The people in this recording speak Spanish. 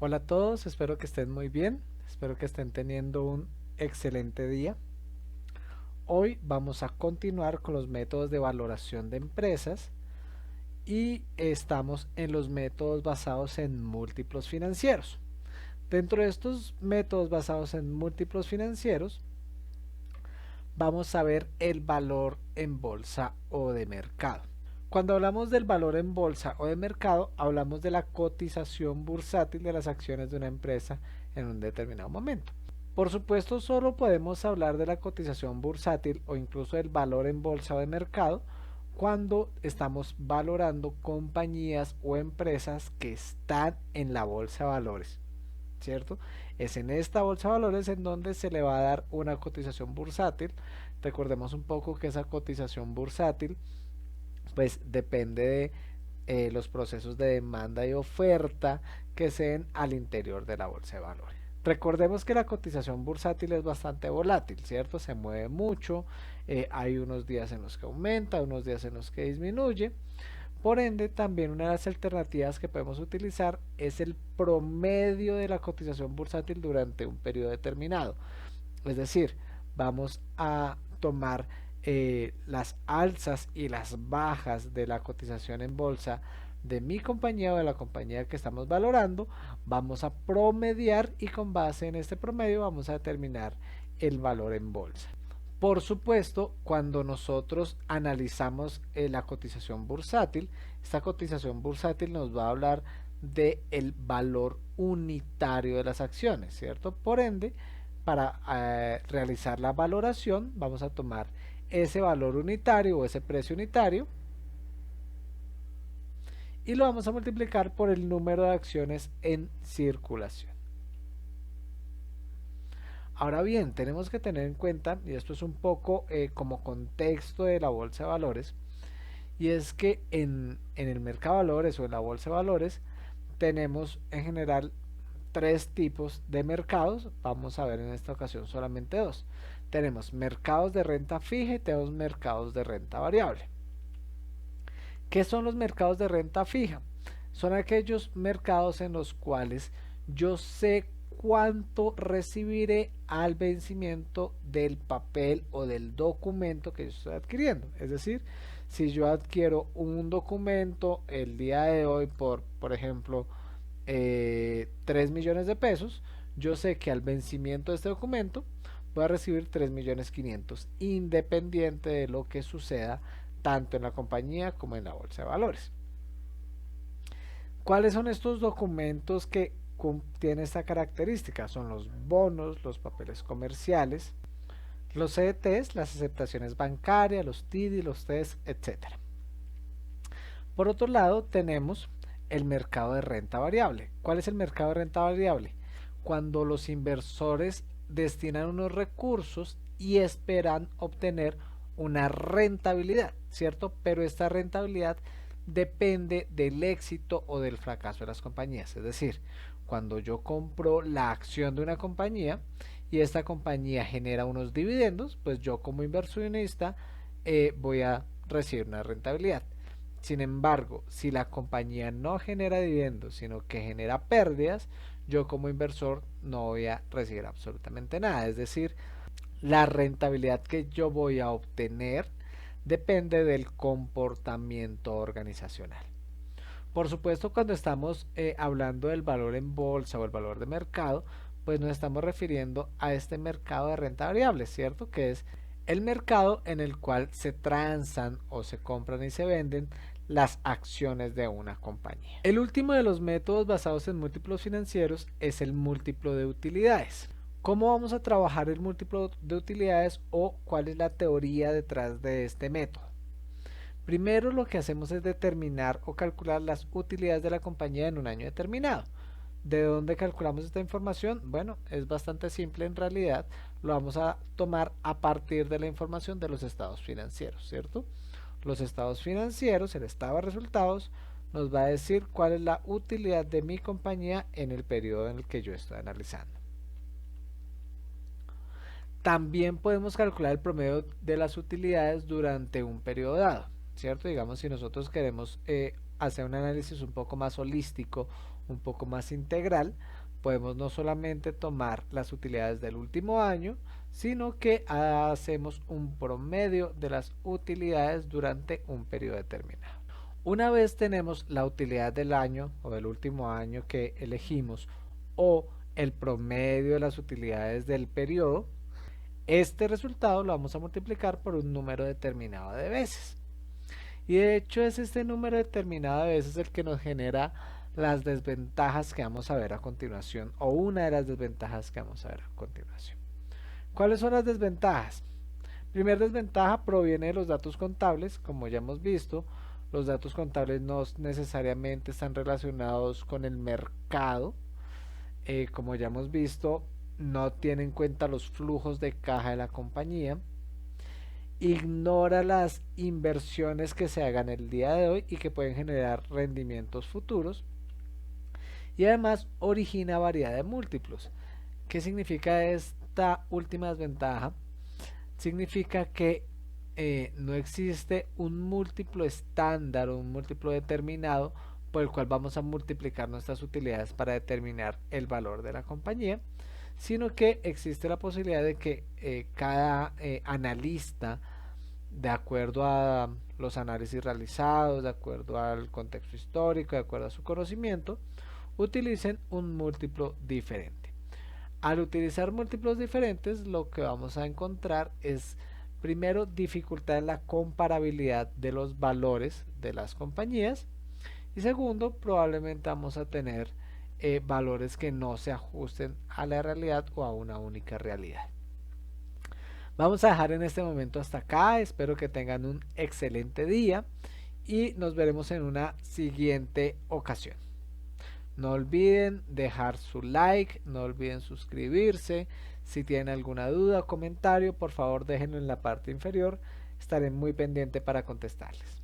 Hola a todos, espero que estén muy bien, espero que estén teniendo un excelente día. Hoy vamos a continuar con los métodos de valoración de empresas y estamos en los métodos basados en múltiplos financieros. Dentro de estos métodos basados en múltiplos financieros, vamos a ver el valor en bolsa o de mercado. Cuando hablamos del valor en bolsa o de mercado, hablamos de la cotización bursátil de las acciones de una empresa en un determinado momento. Por supuesto, solo podemos hablar de la cotización bursátil o incluso del valor en bolsa o de mercado cuando estamos valorando compañías o empresas que están en la bolsa de valores, ¿cierto? Es en esta bolsa de valores en donde se le va a dar una cotización bursátil. Recordemos un poco que esa cotización bursátil pues depende de los procesos de demanda y oferta que se den al interior de la bolsa de valores. Recordemos que la cotización bursátil es bastante volátil, ¿cierto? Se mueve mucho, hay unos días en los que aumenta, unos días en los que disminuye. Por ende, también una de las alternativas que podemos utilizar es el promedio de la cotización bursátil durante un periodo determinado. Es decir, vamos a tomar las alzas y las bajas de la cotización en bolsa de mi compañía o de la compañía que estamos valorando, vamos a promediar y con base en este promedio vamos a determinar el valor en bolsa. Por supuesto, cuando nosotros analizamos la cotización bursátil, esta cotización bursátil nos va a hablar del valor unitario de las acciones, ¿cierto? Por ende, para realizar la valoración, vamos a tomar ese valor unitario o ese precio unitario y lo vamos a multiplicar por el número de acciones en circulación. Ahora bien, tenemos que tener en cuenta, y esto es un poco como contexto de la bolsa de valores, y es que en el mercado de valores o en la bolsa de valores tenemos en general tres tipos de mercados. Vamos a ver en esta ocasión solamente dos. Tenemos mercados de renta fija y tenemos mercados de renta variable. ¿Qué son los mercados de renta fija? Son aquellos mercados en los cuales yo sé cuánto recibiré al vencimiento del papel o del documento que yo estoy adquiriendo. Es decir, si yo adquiero un documento el día de hoy por ejemplo, 3 millones de pesos, yo sé que al vencimiento de este documento voy a recibir 3 millones 500, independiente de lo que suceda tanto en la compañía como en la bolsa de valores. ¿Cuáles son estos documentos que tienen esta característica? Son los bonos, los papeles comerciales, los CDTs, las aceptaciones bancarias, los TIDI, los TES, etcétera. Por otro lado, tenemos el mercado de renta variable. ¿Cuál es el mercado de renta variable? Cuando los inversores destinan unos recursos y esperan obtener una rentabilidad, ¿cierto? Pero esta rentabilidad depende del éxito o del fracaso de las compañías. Es decir, cuando yo compro la acción de una compañía y esta compañía genera unos dividendos, pues yo como inversionista voy a recibir una rentabilidad. Sin embargo, si la compañía no genera dividendos, sino que genera pérdidas, yo como inversor no voy a recibir absolutamente nada. Es decir, la rentabilidad que yo voy a obtener depende del comportamiento organizacional. Por supuesto, cuando estamos hablando del valor en bolsa o el valor de mercado, pues nos estamos refiriendo a este mercado de renta variable, ¿cierto? Que es el mercado en el cual se transan o se compran y se venden las acciones de una compañía. El último de los métodos basados en múltiplos financieros es el múltiplo de utilidades. ¿Cómo vamos a trabajar el múltiplo de utilidades o cuál es la teoría detrás de este método? Primero lo que hacemos es determinar o calcular las utilidades de la compañía en un año determinado. ¿De dónde calculamos esta información? Bueno, es bastante simple en realidad. Lo vamos a tomar a partir de la información de los estados financieros, ¿cierto? Los estados financieros, el estado de resultados, nos va a decir cuál es la utilidad de mi compañía en el periodo en el que yo estoy analizando. También podemos calcular el promedio de las utilidades durante un periodo dado, ¿cierto? Digamos, si nosotros queremos hacer un análisis un poco más holístico un poco más integral, podemos no solamente tomar las utilidades del último año, sino que hacemos un promedio de las utilidades durante un periodo determinado. Una vez tenemos la utilidad del año o del último año que elegimos o el promedio de las utilidades del periodo, este resultado lo vamos a multiplicar por un número determinado de veces. Y de hecho es este número determinado de veces el que nos genera las desventajas que vamos a ver a continuación, o una de las desventajas que vamos a ver a continuación. ¿Cuáles son las desventajas? Primera desventaja proviene de los datos contables. Como ya hemos visto, los datos contables no necesariamente están relacionados con el mercado. Como ya hemos visto, no tiene en cuenta los flujos de caja de la compañía, ignora las inversiones que se hagan el día de hoy y que pueden generar rendimientos futuros, y además origina variedad de múltiplos. ¿Qué significa esta última desventaja? Significa que no existe un múltiplo estándar o un múltiplo determinado por el cual vamos a multiplicar nuestras utilidades para determinar el valor de la compañía, sino que existe la posibilidad de que cada analista, de acuerdo a los análisis realizados, de acuerdo al contexto histórico, de acuerdo a su conocimiento, utilicen un múltiplo diferente. Al utilizar múltiplos diferentes, lo que vamos a encontrar es, primero, dificultad en la comparabilidad de los valores de las compañías, y segundo, probablemente vamos a tener valores que no se ajusten a la realidad o a una única realidad. Vamos a dejar en este momento hasta acá. Espero que tengan un excelente día y nos veremos en una siguiente ocasión. No olviden dejar su like, no olviden suscribirse. Si tienen alguna duda o comentario, por favor déjenlo en la parte inferior. Estaré muy pendiente para contestarles.